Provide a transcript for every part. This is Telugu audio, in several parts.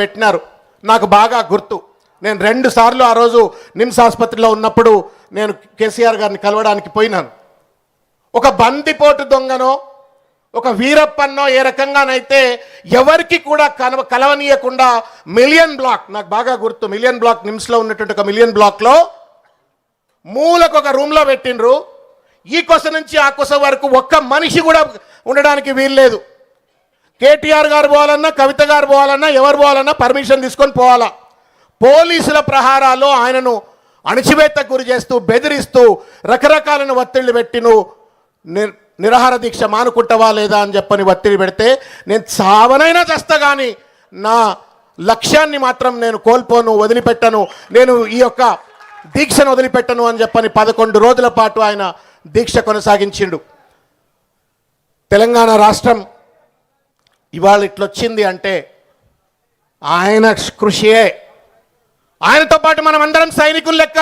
పెట్టినారు. నాకు బాగా గుర్తు. నేను 2 సార్లు ఆ రోజు నిమ్స్ ఆసుపత్రిలో ఉన్నప్పుడు నేను కేసీఆర్ గారిని కలవడానికి పోయినాను. ఒక బందిపోటు దొంగనో ఒక వీరప్పన్నో ఏ రకంగానైతే ఎవరికి కూడా కలవనీయకుండా మిలియన్ బ్లాక్, నాకు బాగా గుర్తు, మిలియన్ బ్లాక్ నిమ్స్లో ఉన్నటువంటి ఒక మిలియన్ బ్లాక్లో మూలకు ఒక రూమ్లో పెట్టినరు. ఈ కొస నుంచి ఆ కొస వరకు ఒక్క మనిషి కూడా ఉండడానికి వీల్లేదు. కేటీఆర్ గారు పోవాలన్నా, కవిత గారు పోవాలన్నా, ఎవరు పోవాలన్నా పర్మిషన్ తీసుకొని పోవాలా. పోలీసుల ప్రహారాల్లో ఆయనను అణచివేతకు గురి చేస్తూ, బెదిరిస్తూ, రకరకాలైన ఒత్తిళ్లు పెట్టి నువ్వు నిరాహార దీక్ష మానుకుంటావా లేదా అని చెప్పని ఒత్తిడి పెడితే నేను చావనైనా చేస్తా కానీ నా లక్ష్యాన్ని మాత్రం నేను కోల్పోను, వదిలిపెట్టను, నేను ఈ యొక్క దీక్షను వదిలిపెట్టను అని చెప్పని 11 రోజుల పాటు ఆయన దీక్ష కొనసాగించిండు. తెలంగాణ రాష్ట్రం ఇవాళ ఇట్లొచ్చింది అంటే ఆయన కృషియే. ఆయనతో పాటు మనం అందరం సైనికుల లెక్క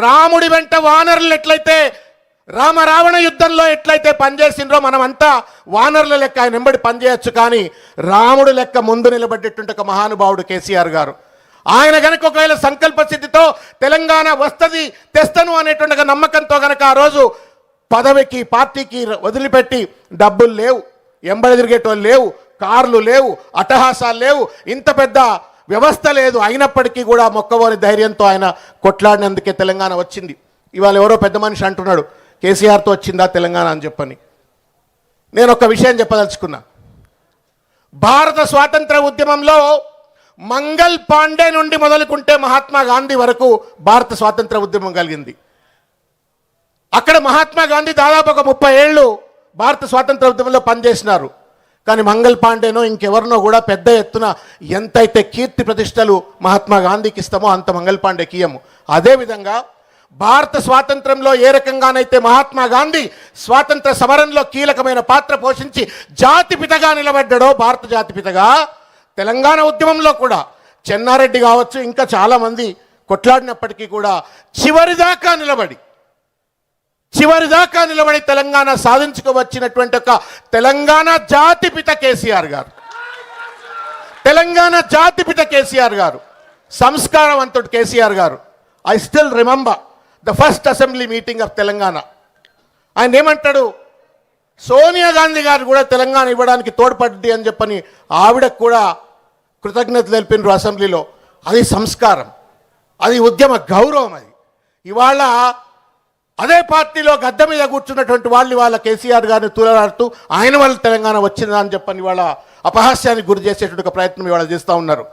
రాముడి వెంట వానరులు ఎట్లయితే రావణ యుద్ధంలో ఎట్లయితే పనిచేసిండ్రో మనమంతా వానరుల లెక్క ఆయన వెంబడి పనిచేయచ్చు. కానీ రాముడు లెక్క ముందు నిలబడ్డటువంటి ఒక మహానుభావుడు కేసీఆర్ గారు. ఆయన గనక ఒకవేళ సంకల్ప సిద్ధితో తెలంగాణ వస్తుంది, తెస్తను అనేటువంటి ఒక నమ్మకంతో గనక ఆ రోజు పదవికి పార్టీకి వదిలిపెట్టి డబ్బులు లేవు, ఎంబడి తిరిగేటోళ్ళు లేవు, కార్లు లేవు, అట్టహాసాలు లేవు, ఇంత పెద్ద వ్యవస్థ లేదు, అయినప్పటికీ కూడా మొక్కవోని ధైర్యంతో ఆయన కొట్లాడినందుకే తెలంగాణ వచ్చింది. ఇవాళ ఎవరో పెద్ద మనిషి అంటున్నాడు కేసీఆర్తో వచ్చిందా తెలంగాణ అని చెప్పని. నేను ఒక విషయం చెప్పదలుచుకున్నా. భారత స్వాతంత్ర ఉద్యమంలో మంగల్ పాండే నుండి మొదలుకుంటే మహాత్మా గాంధీ వరకు భారత స్వాతంత్ర ఉద్యమం కలిగింది. అక్కడ మహాత్మా గాంధీ దాదాపు ఒక 30 ఏళ్ళు భారత స్వాతంత్ర ఉద్యమంలో పనిచేసినారు. కానీ మంగల్ పాండేనో ఇంకెవరినో కూడా పెద్ద ఎత్తున ఎంతైతే కీర్తి ప్రతిష్టలు మహాత్మా గాంధీకి ఇస్తామో అంత మంగల్ పాండేకి ఇయ్యము. అదేవిధంగా భారత స్వాతంత్రంలో ఏ రకంగానైతే మహాత్మా గాంధీ స్వాతంత్ర సమరంలో కీలకమైన పాత్ర పోషించి జాతిపితగా నిలబడ్డాడో, భారత జాతిపితగా, తెలంగాణ ఉద్యమంలో కూడా చెన్నారెడ్డి కావచ్చు, ఇంకా చాలామంది కొట్లాడినప్పటికీ కూడా చివరిదాకా నిలబడి తెలంగాణ సాధించుకోవచ్చినటువంటి ఒక తెలంగాణ జాతిపిత కేసీఆర్ గారు. తెలంగాణ జాతిపిత కేసీఆర్ గారు, సంస్కారవంతుడు కేసీఆర్ గారు. I still remember the first assembly meeting of Telangana. ఆయన ఏమంటాడు, సోనియా గాంధీ గారు కూడా తెలంగాణ ఇవ్వడానికి తోడ్పడ్డి అని చెప్పని ఆవిడకు కూడా కృతజ్ఞతలు తెలిపినారు అసెంబ్లీలో. అది సంస్కారం, అది ఉద్యమ గౌరవం. అది ఇవాళ అదే పార్టీలో గద్దె మీద కూర్చున్నటువంటి వాళ్ళు వాళ్ళ కేసీఆర్ గారిని తూలరాడుతూ ఆయన వల్ల తెలంగాణ వచ్చిందా అని చెప్పని వాళ్ళ అపహాస్యానికి గురి చేసేటువంటి ఒక ప్రయత్నం ఇవాళ చేస్తూ ఉన్నారు.